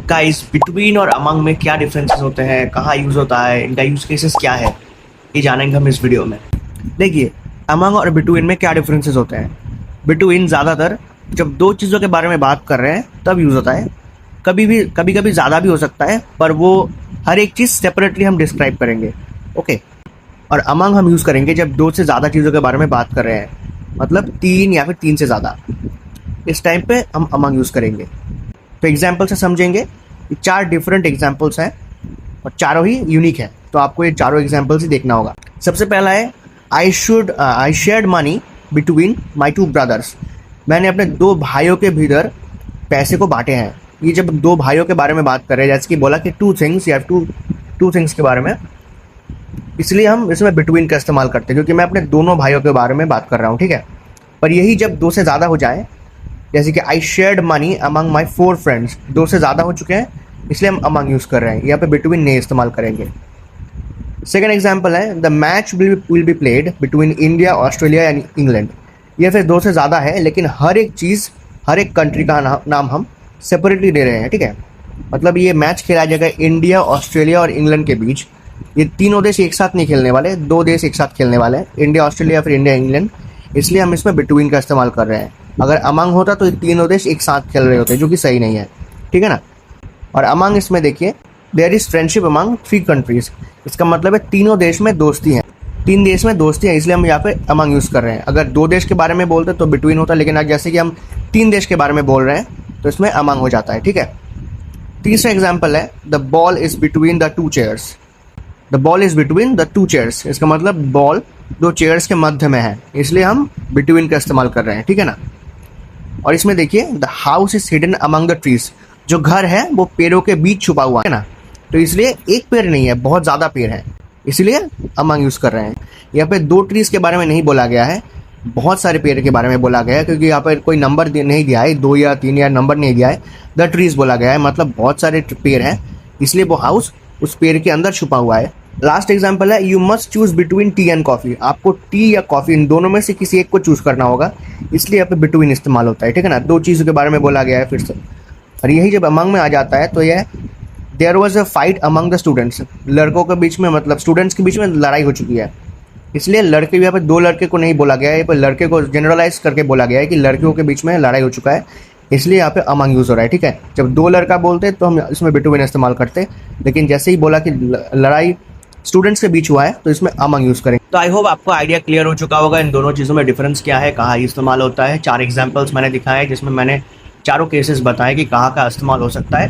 Guys, between और among में क्या डिफरेंसेस होते हैं, कहाँ यूज़ होता है, इनका यूज़ केसेस क्या है, ये जानेंगे हम इस वीडियो में। देखिए, अमंग और बिटवीन में क्या डिफरेंसेस होते हैं। बिटवीन ज़्यादातर जब दो चीज़ों के बारे में बात कर रहे हैं तब यूज़ होता है। कभी कभी ज़्यादा भी हो सकता है, पर वो हर एक चीज़ सेपरेटली हम डिस्क्राइब करेंगे। ओके। और अमंग हम यूज़ करेंगे जब दो से ज़्यादा चीज़ों के बारे में बात कर रहे हैं, मतलब तीन या फिर तीन से ज़्यादा। इस टाइम पे हम अमंग यूज़ करेंगे। तो एग्जाम्पल से समझेंगे। चार डिफरेंट एग्जाम्पल्स हैं और चारों ही यूनिक है, तो आपको ये चारों एग्जाम्पल्स ही देखना होगा। सबसे पहला है I shared money between my two brothers. मैंने अपने दो भाइयों के भीतर पैसे को बांटे हैं। ये जब दो भाइयों के बारे में बात कर रहे हैं, जैसे कि बोला कि टू थिंग्स या टू थिंग्स के बारे में, इसलिए हम इसमें बिटवीन का इस्तेमाल करते हैं, क्योंकि मैं अपने दोनों भाइयों के बारे में बात कर रहा हूँ, ठीक है। पर यही जब दो से ज़्यादा हो जाए, जैसे कि I shared money among my 4 friends, दो से ज़्यादा हो चुके हैं इसलिए हम अमंग यूज़ कर रहे हैं, यहाँ पे बिटवीन नहीं इस्तेमाल करेंगे। सेकेंड एग्जाम्पल है the match will be played between India, Australia and England. ये फिर दो से ज़्यादा है, लेकिन हर एक चीज़, हर एक कंट्री का नाम हम सेपरेटली ले रहे हैं, ठीक है। मतलब ये मैच खेला जाएगा इंडिया, ऑस्ट्रेलिया और इंग्लैंड के बीच। ये तीनों देश एक साथ नहीं खेलने वाले, दो देश एक साथ खेलने वाले हैं, इंडिया ऑस्ट्रेलिया फिर इंडिया इंग्लैंड, इसलिए हम इसमें बिटवीन का इस्तेमाल कर रहे हैं। अगर अमंग होता तो ये तीनों देश एक साथ खेल रहे होते, जो कि सही नहीं है, ठीक है ना। और अमंग इसमें देखिए there is friendship among 3 countries, इसका मतलब है तीनों देश में दोस्ती है, 3 देश में दोस्ती है, इसलिए हम यहाँ पे अमंग यूज़ कर रहे हैं। अगर 2 देश के बारे में बोलते तो बिटवीन होता, लेकिन आज जैसे कि हम 3 देश के बारे में बोल रहे हैं तो इसमें अमंग हो जाता है, ठीक है। तीसरा एग्जाम्पल है the ball is between the 2 chairs. The ball is between the 2 chairs, इसका मतलब बॉल 2 चेयर्स के मध्य में है, इसलिए हम बिटवीन का इस्तेमाल कर रहे हैं, ठीक है ना। और इसमें देखिए the house is hidden among the trees, जो घर है वो पेड़ों के बीच छुपा हुआ है ना, तो इसलिए एक पेड़ नहीं है, बहुत ज़्यादा पेड़ है, इसलिए अमंग यूज़ कर रहे हैं। यहाँ पे 2 ट्रीज के बारे में नहीं बोला गया है, बहुत सारे पेड़ के बारे में बोला गया है, क्योंकि यहाँ पर कोई नंबर नहीं दिया है, 2 या 3 या नंबर नहीं दिया है, द ट्रीज बोला गया है, मतलब बहुत सारे पेड़ हैं, इसलिए वो हाउस उस पेड़ के अंदर छुपा हुआ है। लास्ट एग्जाम्पल है you must choose between T and coffee. आपको टी या कॉफ़ी, इन दोनों में से किसी एक को चूज़ करना होगा, इसलिए यहाँ पे बिटवीन इस्तेमाल होता है, ठीक है ना। 2 चीज़ों के बारे में बोला गया है फिर से। और यही जब अमंग में आ जाता है तो यह there was a fight among the students, लड़कों के बीच में, मतलब स्टूडेंट्स के बीच में लड़ाई हो चुकी है, इसलिए लड़के, यहाँ पे 2 लड़के को नहीं बोला गया है, यहाँ पर लड़के को जनरलाइज करके बोला गया है कि लड़कियों के बीच में लड़ाई हो चुका है, इसलिए यहाँ पे अमंग यूज़ हो रहा है, ठीक है। जब 2 लड़का बोलते तो हम इसमें बिटवीन इस्तेमाल करते, लेकिन जैसे ही बोला कि लड़ाई स्टूडेंट्स के बीच हुआ है तो इसमें अमंग यूज़ करेंगे। तो आई होप आपको आइडिया क्लियर हो चुका होगा इन दोनों चीज़ों में डिफरेंस क्या है, कहाँ इस्तेमाल होता है। 4 एग्जाम्पल्स मैंने दिखाए जिसमें मैंने चारों केसेस बताए कि कहाँ का इस्तेमाल हो सकता है।